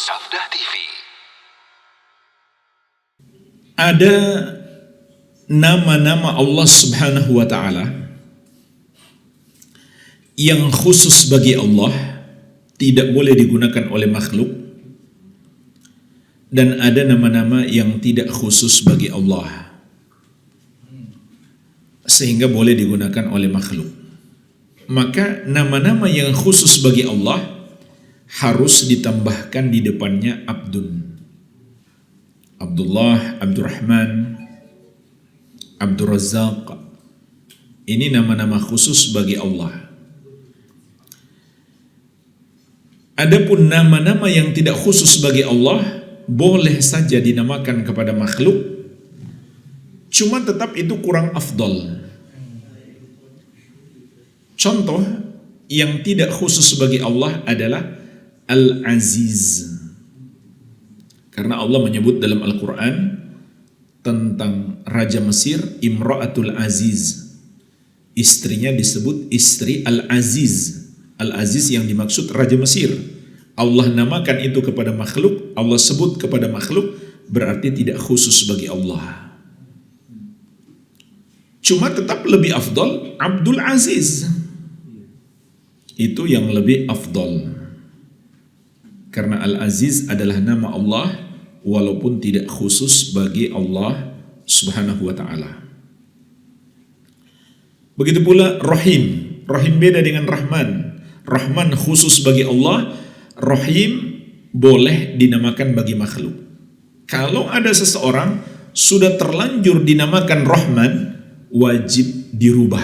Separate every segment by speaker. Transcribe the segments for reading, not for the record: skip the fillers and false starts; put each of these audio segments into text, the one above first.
Speaker 1: Sabda TV.
Speaker 2: Ada nama-nama Allah Subhanahu wa Ta'ala yang khusus bagi Allah, tidak boleh digunakan oleh makhluk, dan ada nama-nama yang tidak khusus bagi Allah sehingga boleh digunakan oleh makhluk. Maka nama-nama yang khusus bagi Allah harus ditambahkan di depannya Abdun. Abdullah, Abdurrahman, Abdurrazzaq. Ini nama-nama khusus bagi Allah. Adapun nama-nama yang tidak khusus bagi Allah boleh saja dinamakan kepada makhluk, cuma tetap itu kurang afdal. Contoh yang tidak khusus bagi Allah adalah Al-Aziz. Karena Allah menyebut dalam Al-Quran tentang Raja Mesir, Imra'atul Aziz. Istrinya disebut istri Al-Aziz. Al-Aziz yang dimaksud Raja Mesir. Allah namakan itu kepada makhluk, Allah sebut kepada makhluk, berarti tidak khusus bagi Allah. Cuma tetap lebih afdal Abdul Aziz. Itu yang lebih afdal. Karena Al-Aziz adalah nama Allah walaupun tidak khusus bagi Allah Subhanahu wa Ta'ala. Begitu pula Rahim. Rahim beda dengan Rahman. Rahman khusus bagi Allah, Rahim boleh dinamakan bagi makhluk. Kalau ada seseorang sudah terlanjur dinamakan Rahman, wajib dirubah.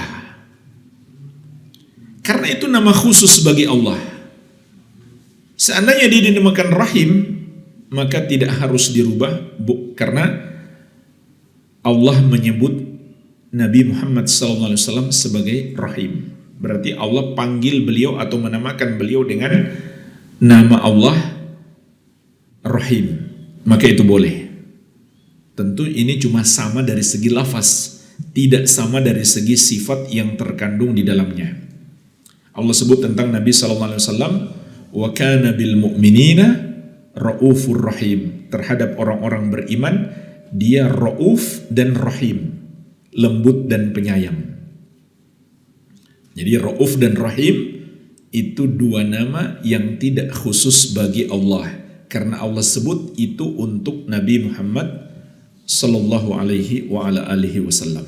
Speaker 2: Karena itu nama khusus bagi Allah. Seandainya dia dinamakan Rahim, maka tidak harus dirubah, karena Allah menyebut Nabi Muhammad SAW sebagai Rahim. Berarti Allah panggil beliau atau menamakan beliau dengan nama Allah Rahim. Maka itu boleh. Tentu ini cuma sama dari segi lafaz, tidak sama dari segi sifat yang terkandung di dalamnya. Allah sebut tentang Nabi SAW, wa kana bil mu'minina raufur rahim. Terhadap orang-orang beriman, dia rauf dan rahim, lembut dan penyayang. Jadi rauf dan rahim itu dua nama yang tidak khusus bagi Allah, karena Allah sebut itu untuk Nabi Muhammad sallallahu alaihi wa ala alihi wasallam.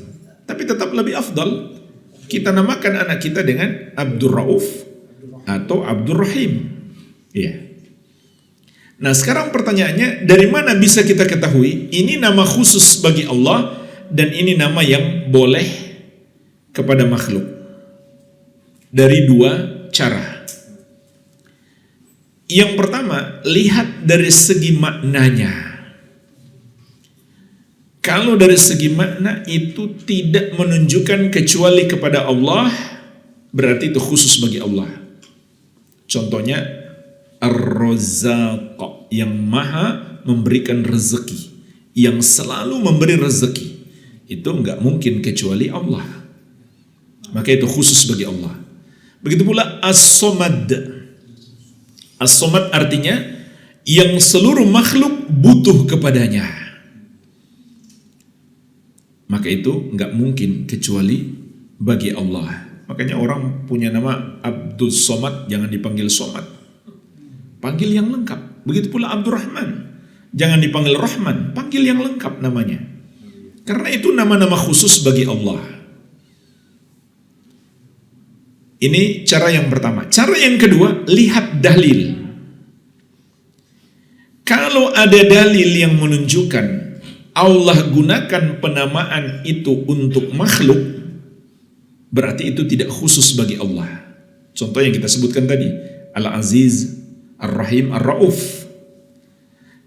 Speaker 2: Tapi tetap lebih afdal kita namakan anak kita dengan Abdur Rauf atau Abdur Rahim. Iya. Nah, sekarang pertanyaannya, dari mana bisa kita ketahui ini nama khusus bagi Allah dan ini nama yang boleh kepada makhluk? Dari dua cara. Yang pertama, lihat dari segi maknanya. Kalau dari segi makna itu tidak menunjukkan kecuali kepada Allah, berarti itu khusus bagi Allah. Contohnya Ar-Razzaq, yang maha memberikan rezeki, yang selalu memberi rezeki. Itu enggak mungkin kecuali Allah. Maka itu khusus bagi Allah. Begitu pula As-Somad. As-Somad artinya yang seluruh makhluk butuh kepadanya. Maka itu enggak mungkin kecuali bagi Allah. Makanya orang punya nama Abdul Somad, jangan dipanggil Somad. Panggil yang lengkap. Begitu pula Abdurrahman. Jangan dipanggil Rahman, panggil yang lengkap namanya. Karena itu nama-nama khusus bagi Allah. Ini cara yang pertama. Cara yang kedua, lihat dalil. Kalau ada dalil yang menunjukkan Allah gunakan penamaan itu untuk makhluk, berarti itu tidak khusus bagi Allah. Contoh yang kita sebutkan tadi, Al-Aziz, Ar-Rahim, Ar-Rauf.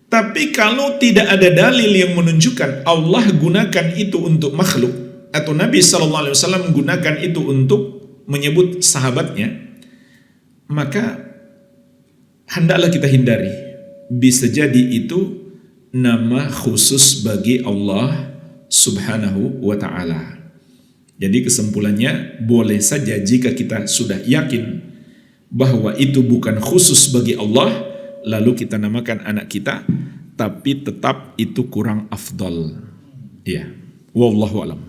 Speaker 2: Tapi kalau tidak ada dalil yang menunjukkan Allah gunakan itu untuk makhluk, atau Nabi SAW gunakan itu untuk menyebut sahabatnya, maka hendaklah kita hindari. Bisa jadi itu nama khusus bagi Allah Subhanahu wa Ta'ala. Jadi kesimpulannya, boleh saja jika kita sudah yakin bahwa itu bukan khusus bagi Allah, lalu kita namakan anak kita, tapi tetap itu kurang afdal. Ya, wallahu alam.